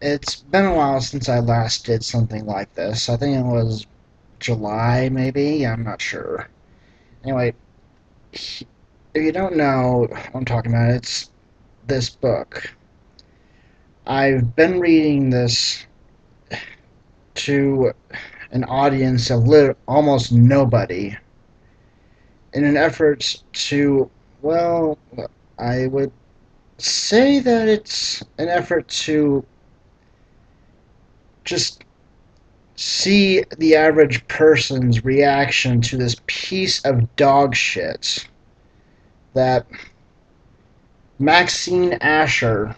It's been a while since I last did something like this. I think it was July, maybe? I'm not sure. Anyway, if you don't know what I'm talking about, it's this book. I've been reading this to an audience of almost nobody in an effort to, well, I would say that it's an effort to just see the average person's reaction to this piece of dog shit that Maxine Asher,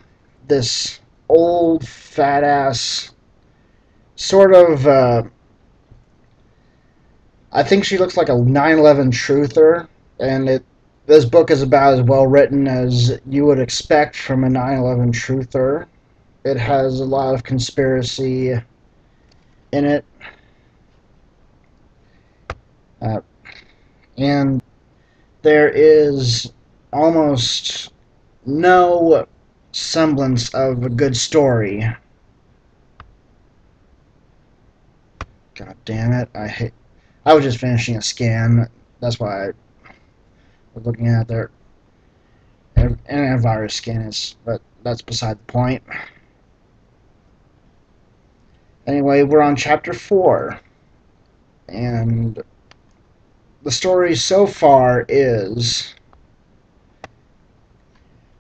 this old fat ass, sort of, I think she looks like a 9/11 truther, and this book is about as well written as you would expect from a 9/11 truther. It has a lot of conspiracy in it. Uh, and there is almost no semblance of a good story. God damn it! I was just finishing a scan. That's why I was looking at their antivirus scans, but that's beside the point. Anyway, we're on chapter 4, and the story so far is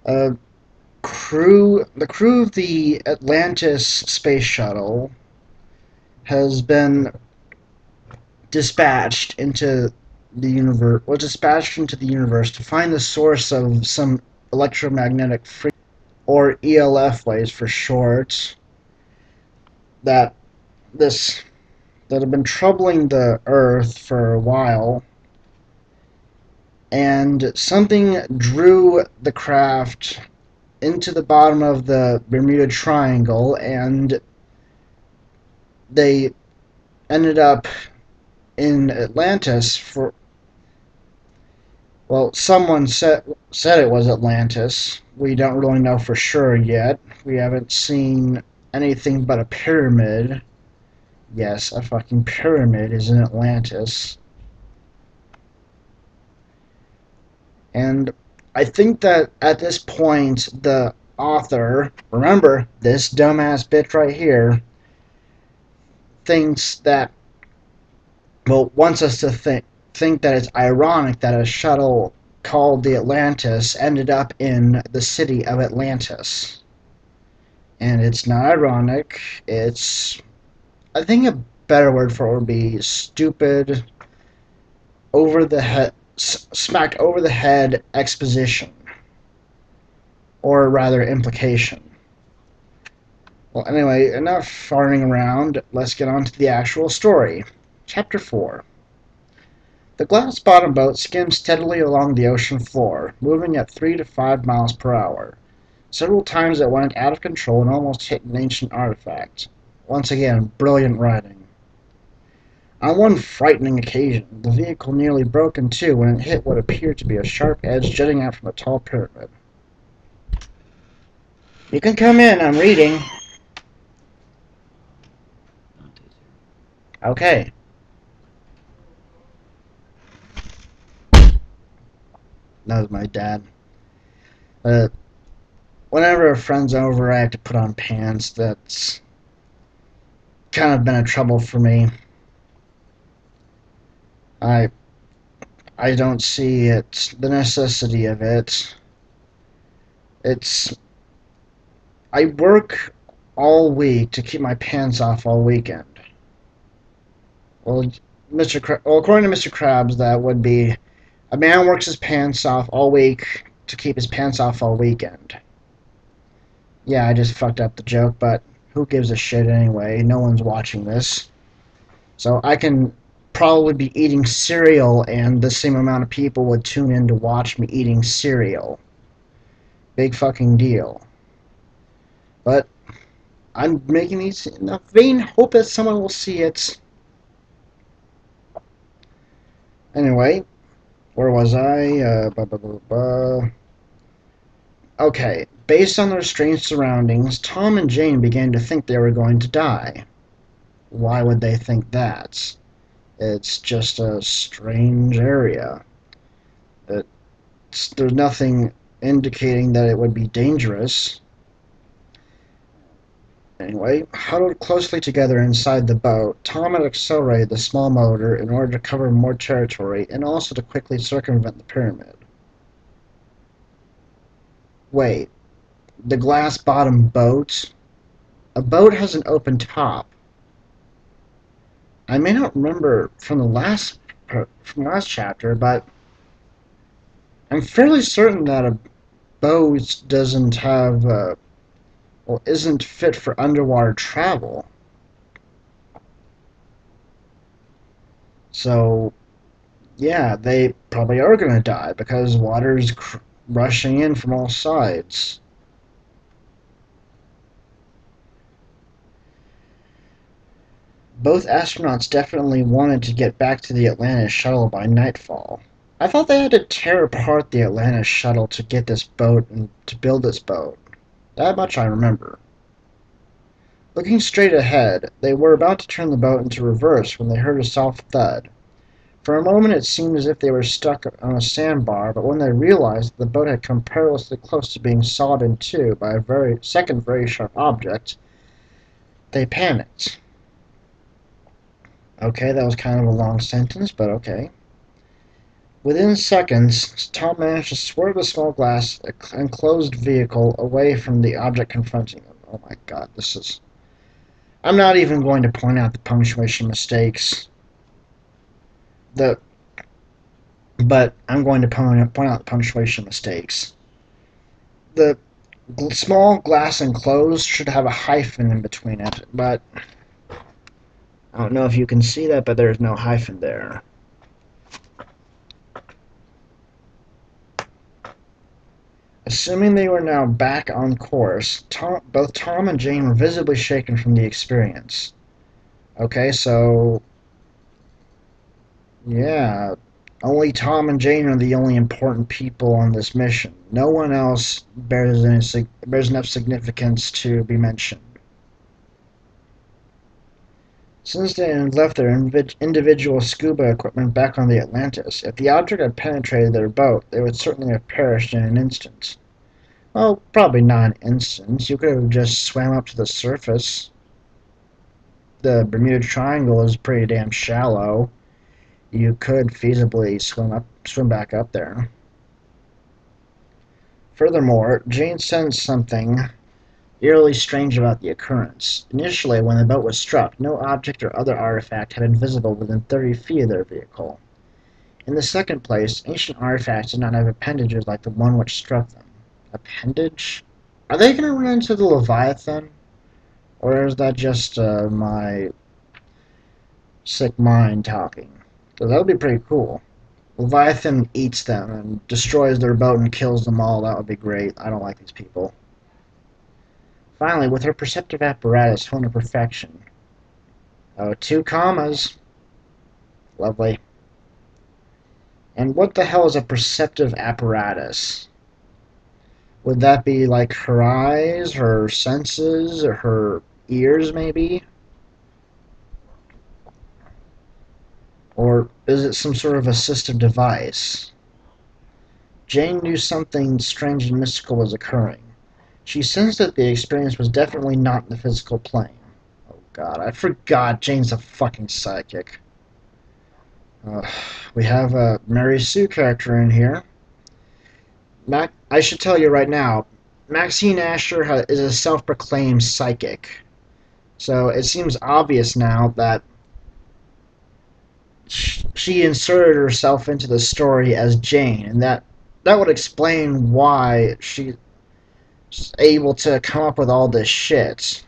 the crew of the Atlantis space shuttle has been dispatched into the universe to find the source of some electromagnetic frequency, or ELF waves for short, that this that have been troubling the Earth for a while, and something drew the craft into the bottom of the Bermuda Triangle, and they ended up in Atlantis for, well, someone said it was Atlantis. We don't really know for sure yet. We haven't seen anything but a pyramid. Yes, a fucking pyramid is in Atlantis. And I think that at this point, the author, remember, this dumbass bitch right here, thinks that, well, wants us to think that it's ironic that a shuttle called the Atlantis ended up in the city of Atlantis. And it's not ironic. It's, I think a better word for it would be stupid, over the head, smacked over the head exposition, or rather implication. Well, anyway, enough farting around. Let's get on to the actual story. Chapter 4. The glass-bottomed boat skimmed steadily along the ocean floor, moving at 3 to 5 miles per hour. Several times it went out of control and almost hit an ancient artifact. Once again, brilliant writing. On one frightening occasion, the vehicle nearly broke in two when it hit what appeared to be a sharp edge jutting out from a tall pyramid. You can come in, I'm reading. Okay. That was my dad. Whenever a friend's over, I have to put on pants. That's kind of been a trouble for me. I don't see it, the necessity of it. I work all week to keep my pants off all weekend. Well, according to Mr. Krabs, that would be a man works his pants off all week to keep his pants off all weekend. Yeah, I just fucked up the joke, but who gives a shit anyway? No one's watching this. So I can probably be eating cereal and the same amount of people would tune in to watch me eating cereal. Big fucking deal. But I'm making these in a vain hope that someone will see it. Anyway, where was I? Okay, based on their strange surroundings, Tom and Jane began to think they were going to die. Why would they think that? It's just a strange area. There's nothing indicating that it would be dangerous. Anyway, huddled closely together inside the boat, Tom had accelerated the small motor in order to cover more territory and also to quickly circumvent the pyramid. Wait, the glass-bottom boat? A boat has an open top. I may not remember from last chapter, but I'm fairly certain that a boat doesn't have well, isn't fit for underwater travel. So, yeah, they probably are going to die because water's rushing in from all sides. Both astronauts definitely wanted to get back to the Atlantis shuttle by nightfall. I thought they had to tear apart the Atlantis shuttle to get this boat and to build this boat. That much I remember. Looking straight ahead, they were about to turn the boat into reverse when they heard a soft thud. For a moment it seemed as if they were stuck on a sandbar, but when they realized that the boat had come perilously close to being sawed in two by a very sharp object, they panicked. Okay, that was kind of a long sentence, but okay. Within seconds, Tom managed to swerve the small glass enclosed vehicle away from the object confronting him. Oh my god, this is... I'm not even going to point out the punctuation mistakes. But I'm going to point out the punctuation mistakes. The small glass enclosed should have a hyphen in between it, but I don't know if you can see that, but there's no hyphen there. Assuming they were now back on course, both Tom and Jane were visibly shaken from the experience. Okay, so... yeah, only Tom and Jane are the only important people on this mission. No one else bears enough significance to be mentioned. Since they had left their individual scuba equipment back on the Atlantis, if the object had penetrated their boat, they would certainly have perished in an instant. Well, probably not an instant. You could have just swam up to the surface. The Bermuda Triangle is pretty damn shallow. You could feasibly swim back up there. Furthermore, Jane sensed something eerily strange about the occurrence. Initially, when the boat was struck, no object or other artifact had been visible within 30 feet of their vehicle. In the second place, ancient artifacts did not have appendages like the one which struck them. Appendage? Are they going to run into the Leviathan? Or is that just my sick mind talking? Because that would be pretty cool. Leviathan eats them and destroys their boat and kills them all. That would be great. I don't like these people. Finally, with her perceptive apparatus honed to perfection. Oh, 2 commas. Lovely. And what the hell is a perceptive apparatus? Would that be like her eyes, her senses, or her ears, maybe? Or is it some sort of assistive device? Jane knew something strange and mystical was occurring. She sensed that the experience was definitely not in the physical plane. Oh god, I forgot Jane's a fucking psychic. We have a Mary Sue character in here. I should tell you right now, Maxine Asher is a self-proclaimed psychic. So it seems obvious now that she inserted herself into the story as Jane, and that would explain why she's able to come up with all this shit.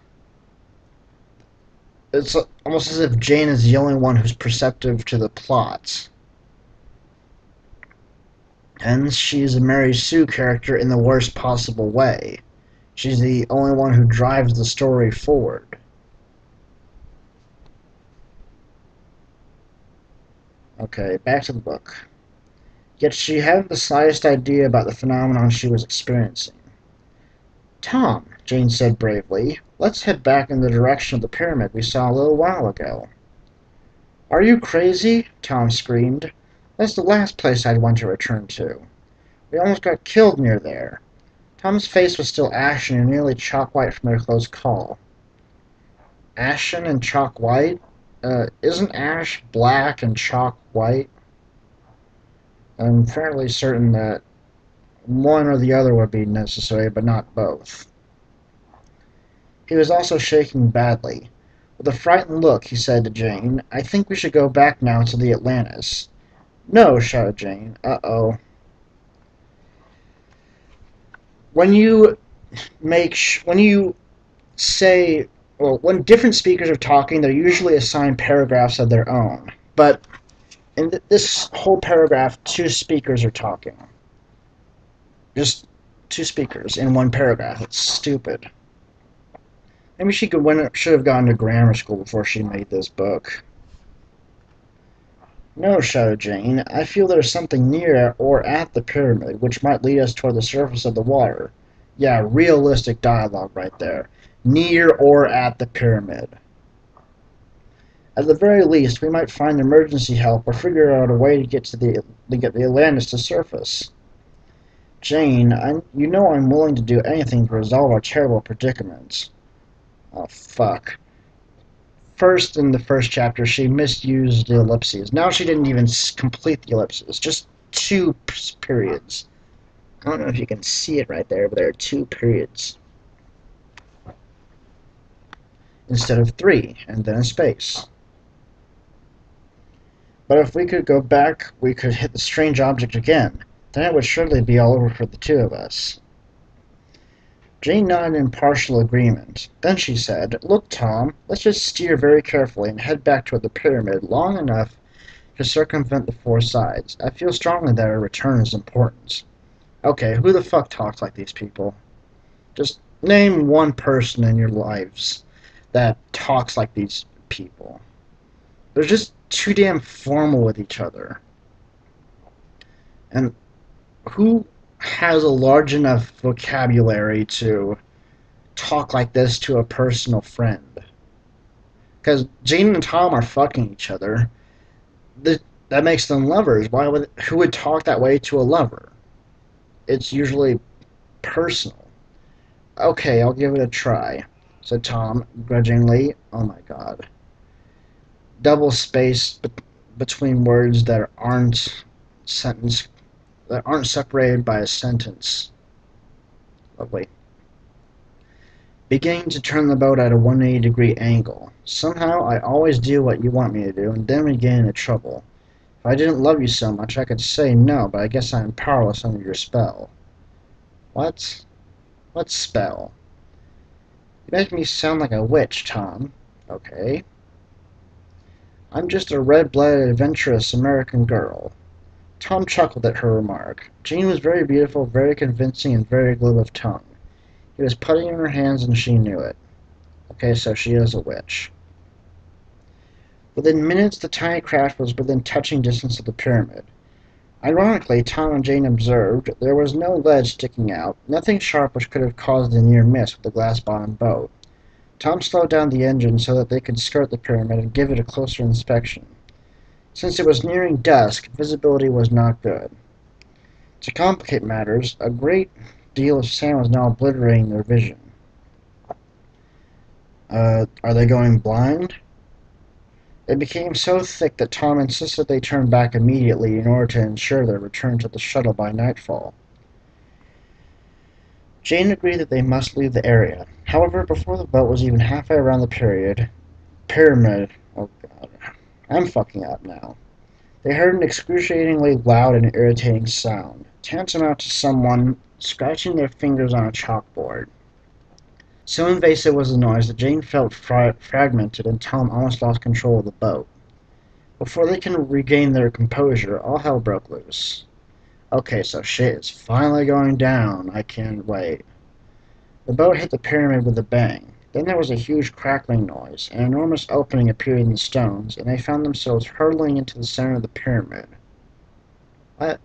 It's almost as if Jane is the only one who's perceptive to the plot. Hence, she's a Mary Sue character in the worst possible way. She's the only one who drives the story forward. Okay, back to the book. Yet she hadn't the slightest idea about the phenomenon she was experiencing. Tom, Jane said bravely, let's head back in the direction of the pyramid we saw a little while ago. Are you crazy? Tom screamed. That's the last place I'd want to return to. We almost got killed near there. Tom's face was still ashen and nearly chalk white from their close call. Ashen and chalk white? Isn't ash black and chalk white? I'm fairly certain that one or the other would be necessary, but not both. He was also shaking badly. With a frightened look, he said to Jane, I think we should go back now to the Atlantis. No, shouted Jane. Uh-oh. When you say, well, when different speakers are talking, they're usually assigned paragraphs of their own. But in this whole paragraph, two speakers are talking. Just two speakers in one paragraph. It's stupid. Maybe she should have gone to grammar school before she made this book. No, shouted Jane. I feel there's something near or at the pyramid, which might lead us toward the surface of the water. Yeah, realistic dialogue right there. Near or at the pyramid. At the very least, we might find emergency help or figure out a way to get the Atlantis to surface. Jane, you know I'm willing to do anything to resolve our terrible predicaments. Oh, fuck. First, in the first chapter, she misused the ellipses. Now she didn't even complete the ellipses. Just two periods. I don't know if you can see it right there, but there are two periods. Instead of three, and then a space. But if we could go back, we could hit the strange object again. Then it would surely be all over for the two of us. Jane nodded in partial agreement. Then she said, Look, Tom, let's just steer very carefully and head back toward the pyramid long enough to circumvent the four sides. I feel strongly that our return is important. Okay, who the fuck talks like these people? Just name one person in your lives that talks like these people. They're just too damn formal with each other. And who has a large enough vocabulary to talk like this to a personal friend? Because Jane and Tom are fucking each other. That makes them lovers. Who would talk that way to a lover? It's usually personal. Okay, I'll give it a try, said Tom grudgingly. Oh my god. Double space between words that aren't separated by a sentence. Lovely. Beginning to turn the boat at a 180-degree angle. Somehow I always do what you want me to do, and then we get into trouble. If I didn't love you so much, I could say no, but I guess I'm powerless under your spell. What? What spell? You make me sound like a witch, Tom. Okay. I'm just a red-blooded, adventurous American girl. Tom chuckled at her remark. Jean was very beautiful, very convincing, and very glib of tongue. He was putting in her hands, and she knew it. Okay, so she is a witch. Within minutes, the tiny craft was within touching distance of the pyramid. Ironically, Tom and Jane observed there was no ledge sticking out, nothing sharp which could have caused a near miss with the glass-bottomed boat. Tom slowed down the engine so that they could skirt the pyramid and give it a closer inspection. Since it was nearing dusk, visibility was not good. To complicate matters, a great deal of sand was now obliterating their vision. Are they going blind? It became so thick that Tom insisted they turn back immediately in order to ensure their return to the shuttle by nightfall. Jane agreed that they must leave the area. However, before the boat was even halfway around the pyramid, oh god, I'm fucking up now. They heard an excruciatingly loud and irritating sound, tantamount to someone scratching their fingers on a chalkboard. So invasive was the noise that Jane felt fragmented and Tom almost lost control of the boat. Before they can regain their composure, all hell broke loose. Okay, so shit is finally going down. I can't wait. The boat hit the pyramid with a bang. Then there was a huge crackling noise. An enormous opening appeared in the stones, and they found themselves hurtling into the center of the pyramid. What?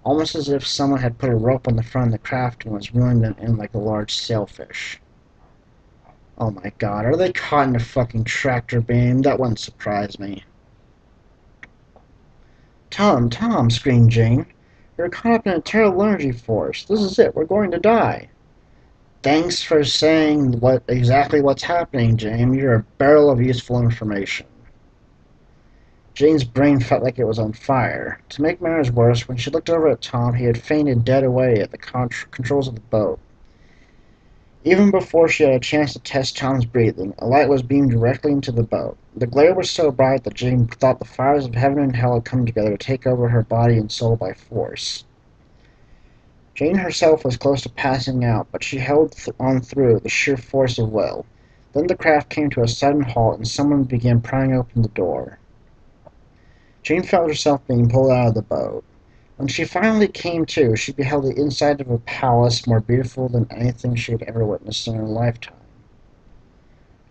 almost as if someone had put a rope on the front of the craft and was reeling them in like a large sailfish. Oh my god, are they caught in a fucking tractor beam? That wouldn't surprise me. Tom, screamed Jane. We're caught up in a terrible energy force. This is it, we're going to die. Thanks for saying exactly what's happening, Jane. You're a barrel of useful information. Jane's brain felt like it was on fire. To make matters worse, when she looked over at Tom, he had fainted dead away at the controls of the boat. Even before she had a chance to test Tom's breathing, a light was beamed directly into the boat. The glare was so bright that Jane thought the fires of heaven and hell had come together to take over her body and soul by force. Jane herself was close to passing out, but she held on through the sheer force of will. Then the craft came to a sudden halt, and someone began prying open the door. Jane felt herself being pulled out of the boat. When she finally came to, she beheld the inside of a palace more beautiful than anything she had ever witnessed in her lifetime.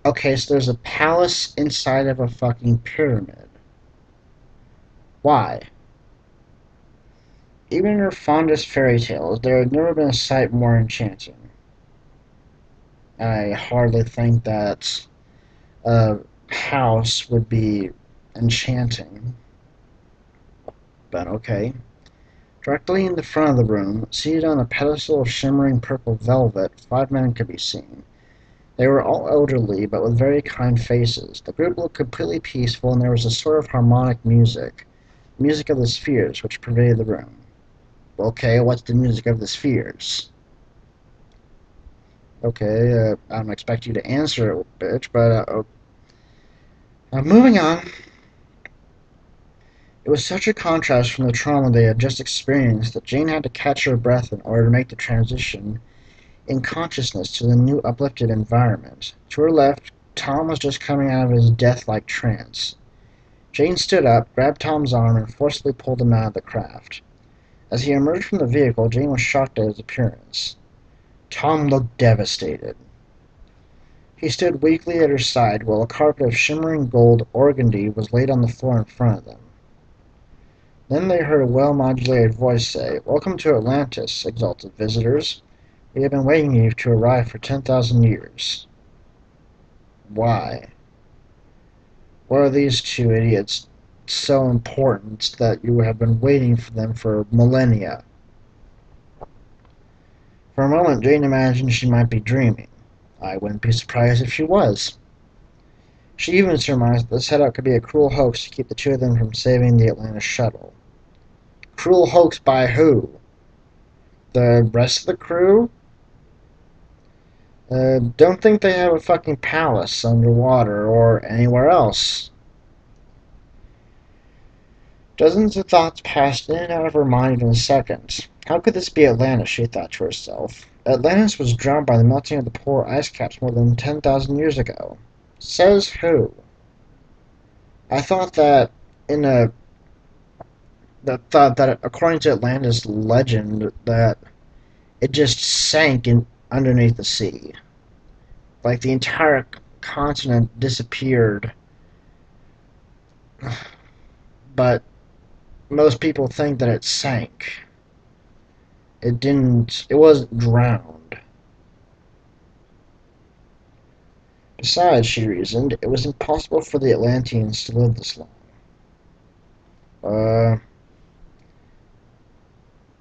Okay, so there's a palace inside of a fucking pyramid. Why? Even in her fondest fairy tales, there had never been a sight more enchanting. I hardly think that a house would be enchanting. But okay. Directly in the front of the room, seated on a pedestal of shimmering purple velvet, 5 men could be seen. They were all elderly, but with very kind faces. The group looked completely peaceful, and there was a sort of harmonic music of the spheres, which pervaded the room. Okay, what's the music of the spheres? Okay, I don't expect you to answer it, bitch, but, moving on. It was such a contrast from the trauma they had just experienced that Jane had to catch her breath in order to make the transition in consciousness to the new uplifted environment. To her left, Tom was just coming out of his death-like trance. Jane stood up, grabbed Tom's arm, and forcibly pulled him out of the craft. As he emerged from the vehicle, Jane was shocked at his appearance. Tom looked devastated. He stood weakly at her side while a carpet of shimmering gold organdy was laid on the floor in front of them. Then they heard a well-modulated voice say, "Welcome to Atlantis, exalted visitors. We have been waiting for you to arrive for 10,000 years." Why? What are these two idiots so important that you have been waiting for them for millennia? For a moment, Jane imagined she might be dreaming. I wouldn't be surprised if she was. She even surmised that the setup could be a cruel hoax to keep the two of them from saving the Atlantis shuttle. Cruel hoax by who? The rest of the crew? Don't think they have a fucking palace underwater or anywhere else. Dozens of thoughts passed in and out of her mind in a second. How could this be Atlantis, she thought to herself. Atlantis was drowned by the melting of the polar ice caps more than 10,000 years ago. Says who? I thought that according to Atlantis legend that it just sank underneath the sea. Like the entire continent disappeared. But most people think that it sank. It didn't. It wasn't drowned. Besides, she reasoned, it was impossible for the Atlanteans to live this long.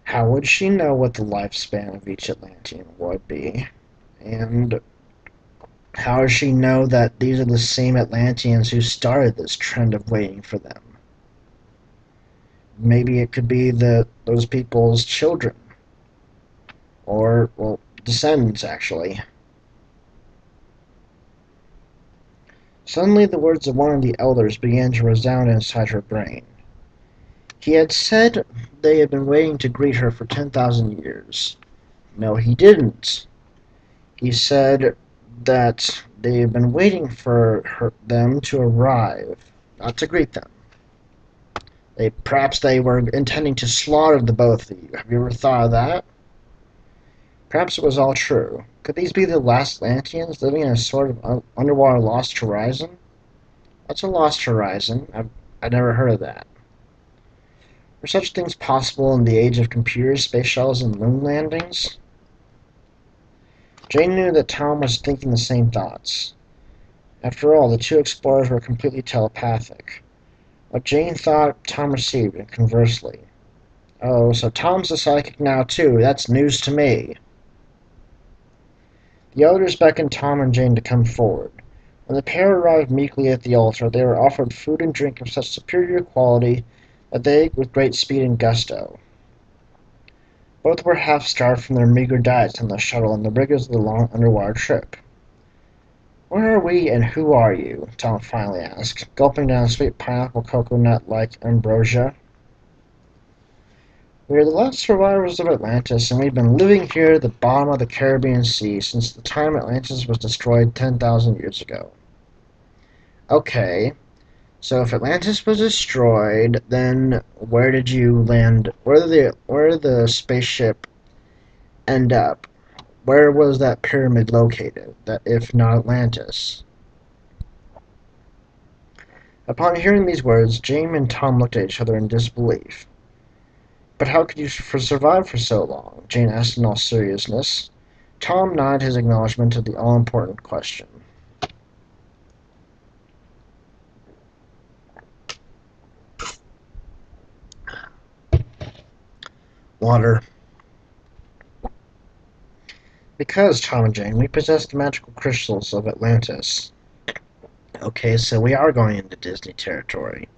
How would she know what the lifespan of each Atlantean would be? And how does she know that these are the same Atlanteans who started this trend of waiting for them? Maybe it could be those people's children. Or, well, descendants, actually. Suddenly the words of one of the elders began to resound inside her brain. He had said they had been waiting to greet her for 10,000 years. No, he didn't. He said that they had been waiting for them to arrive, not to greet them. Perhaps they were intending to slaughter the both of you. Have you ever thought of that? Perhaps it was all true. Could these be the last Atlanteans living in a sort of underwater lost horizon? What's a lost horizon? I've never heard of that. Were such things possible in the age of computers, space shuttles, and moon landings? Jane knew that Tom was thinking the same thoughts. After all, the two explorers were completely telepathic. What Jane thought, Tom received, and conversely. Oh, so Tom's a psychic now, too. That's news to me. The elders beckoned Tom and Jane to come forward. When the pair arrived meekly at the altar, they were offered food and drink of such superior quality that they ate with great speed and gusto. Both were half-starved from their meager diets on the shuttle and the rigors of the long underwater trip. "Where are we, and who are you?" Tom finally asked, gulping down sweet pineapple coconut-like ambrosia. "We are the last survivors of Atlantis, and we've been living here at the bottom of the Caribbean Sea since the time Atlantis was destroyed 10,000 years ago." Okay, so if Atlantis was destroyed, then where did you land? Where did the spaceship end up? Where was that pyramid located, that if not Atlantis? Upon hearing these words, Jane and Tom looked at each other in disbelief. "But how could you survive for so long?" Jane asked in all seriousness. Tom nodded his acknowledgement of the all-important question. Water. "Because, Tom and Jane, we possess the magical crystals of Atlantis." Okay, so we are going into Disney territory.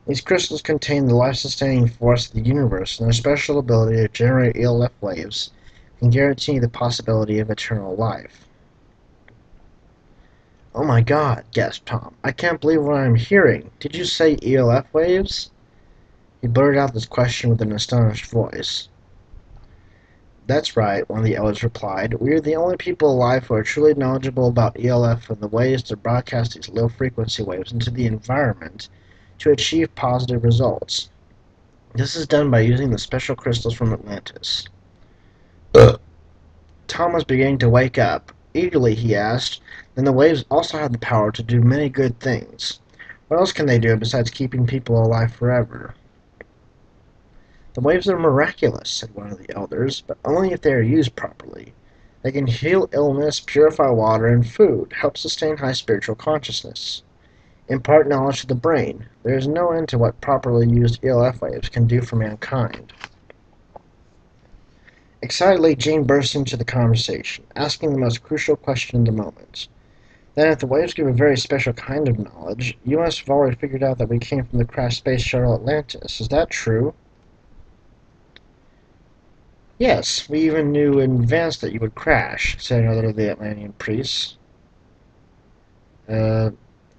"These crystals contain the life-sustaining force of the universe, and their special ability to generate ELF waves can guarantee the possibility of eternal life." "Oh my God," gasped Tom. "I can't believe what I'm hearing. Did you say ELF waves?" He blurted out this question with an astonished voice. "That's right," one of the elders replied. "We are the only people alive who are truly knowledgeable about ELF and the ways to broadcast these low-frequency waves into the environment to achieve positive results. This is done by using the special crystals from Atlantis." Tom was beginning to wake up. Eagerly he asked, "Then the waves also have the power to do many good things. What else can they do besides keeping people alive forever?" "The waves are miraculous," said one of the elders, "but only if they are used properly. They can heal illness, purify water and food, help sustain high spiritual consciousness, impart knowledge to the brain. There is no end to what properly used ELF waves can do for mankind." Excitedly, Jane burst into the conversation, asking the most crucial question in the moment. "Then if the waves give a very special kind of knowledge, you must have already figured out that we came from the crashed space shuttle Atlantis. Is that true?" "Yes, we even knew in advance that you would crash," said another of the Atlantean priests. Uh,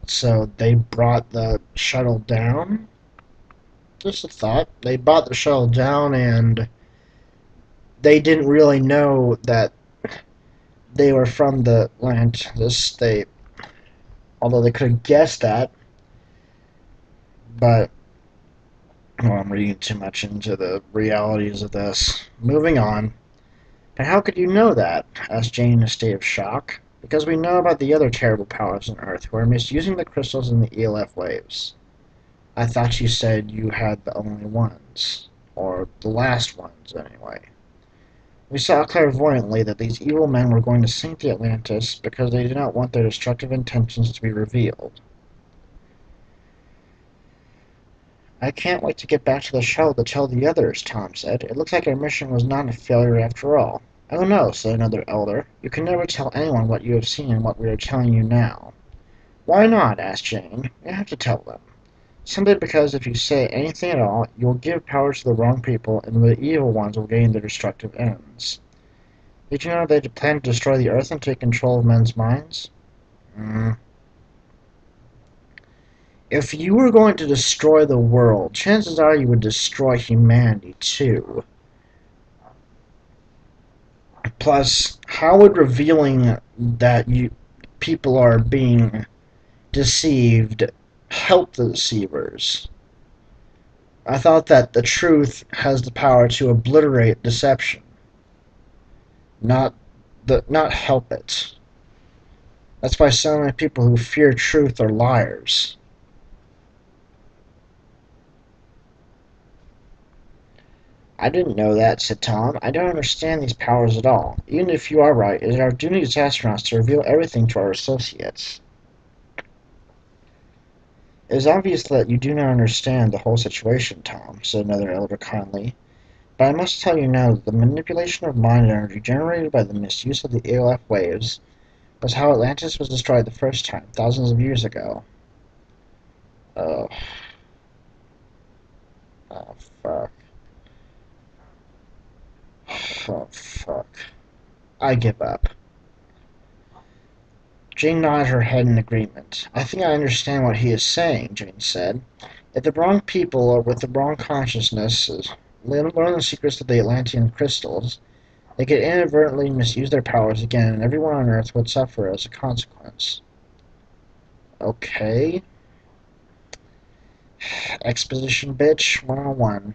so they brought the shuttle down?" "Just a thought. They brought the shuttle down and they didn't really know that they were from the Atlantis. Although they could have guessed that, but I'm reading too much into the realities of this. Moving on. "But how could you know that?" asked Jane in a state of shock. "Because we know about the other terrible powers on Earth who are misusing the crystals and the ELF waves." "I thought you said you had the only ones. Or the last ones, anyway." "We saw clairvoyantly that these evil men were going to sink the Atlantis because they did not want their destructive intentions to be revealed." "I can't wait to get back to the shuttle to tell the others," Tom said. "It looks like our mission was not a failure after all." "Oh no," said another elder. "You can never tell anyone what you have seen and what we are telling you now." "Why not?" asked Jane. "You have to tell them. Simply because if you say anything at all, you will give power to the wrong people, and the evil ones will gain their destructive ends. Did you know they plan to destroy the Earth and take control of men's minds?" "If you were going to destroy the world, chances are you would destroy humanity, too. Plus, how would revealing that people are being deceived help the deceivers? I thought that the truth has the power to obliterate deception, not not help it. That's why so many people who fear truth are liars." I didn't know that, said Tom. I don't understand these powers at all. Even if you are right, it is our duty as astronauts to reveal everything to our associates. It is obvious that you do not understand the whole situation, Tom, said another elder kindly. But I must tell you now that the manipulation of mind energy generated by the misuse of the ELF waves was how Atlantis was destroyed the first time, thousands of years ago. Oh, oh fuck. Oh, fuck. I give up. Jane nodded her head in agreement. I think I understand what he is saying, Jane said. If the wrong people or with the wrong consciousnesses learn the secrets of the Atlantean crystals, they could inadvertently misuse their powers again, and everyone on Earth would suffer as a consequence. Okay. Exposition bitch 101.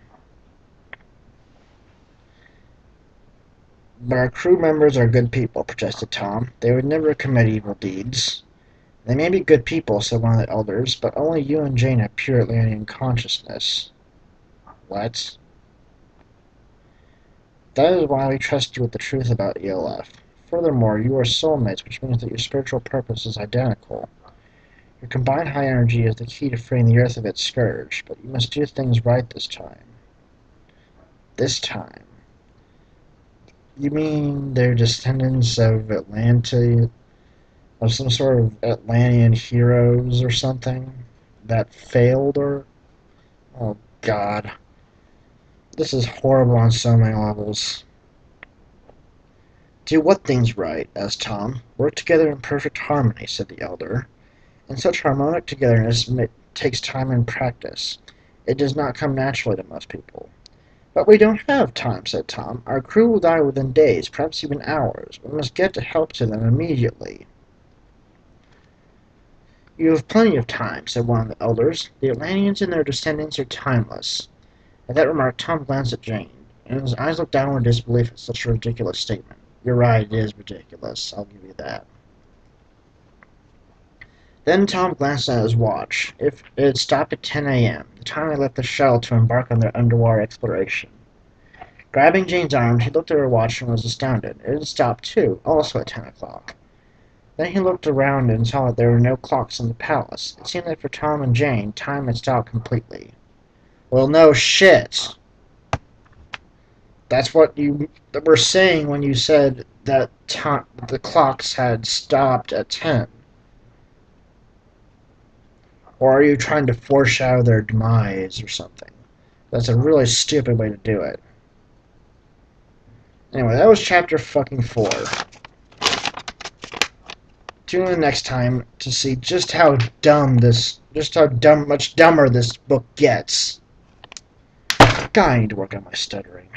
But our crew members are good people, protested Tom. They would never commit evil deeds. They may be good people, said one of the elders, but only you and Jane have pure Atlantean consciousness. What? That is why we trust you with the truth about ELF. Furthermore, you are soulmates, which means that your spiritual purpose is identical. Your combined high energy is the key to freeing the Earth of its scourge, but you must do things right this time. This time? You mean they're descendants of Atlantis, of some sort of Atlantean heroes or something that failed, or... Oh, God. This is horrible on so many levels. Do what things right, asked Tom. Work together in perfect harmony, said the elder. And such harmonic togetherness takes time and practice. It does not come naturally to most people. But we don't have time, said Tom. Our crew will die within days, perhaps even hours. We must get help to them immediately. You have plenty of time, said one of the elders. The Atlanteans and their descendants are timeless. At that remark, Tom glanced at Jane, and his eyes looked down in disbelief at such a ridiculous statement. You're right, it is ridiculous. I'll give you that. Then Tom glanced at his watch. It had stopped at 10 a.m., the time they left the shuttle to embark on their underwater exploration. Grabbing Jane's arm, he looked at her watch and was astounded. It had stopped, too, also at 10 o'clock. Then he looked around and saw that there were no clocks in the palace. It seemed that for Tom and Jane, time had stopped completely. Well, no shit. That's what you were saying when you said that the clocks had stopped at 10. Or are you trying to foreshadow their demise or something? That's a really stupid way to do it. Anyway, that was chapter fucking 4. Tune in next time to see just how much dumber this book gets. God, I need to work on my stuttering.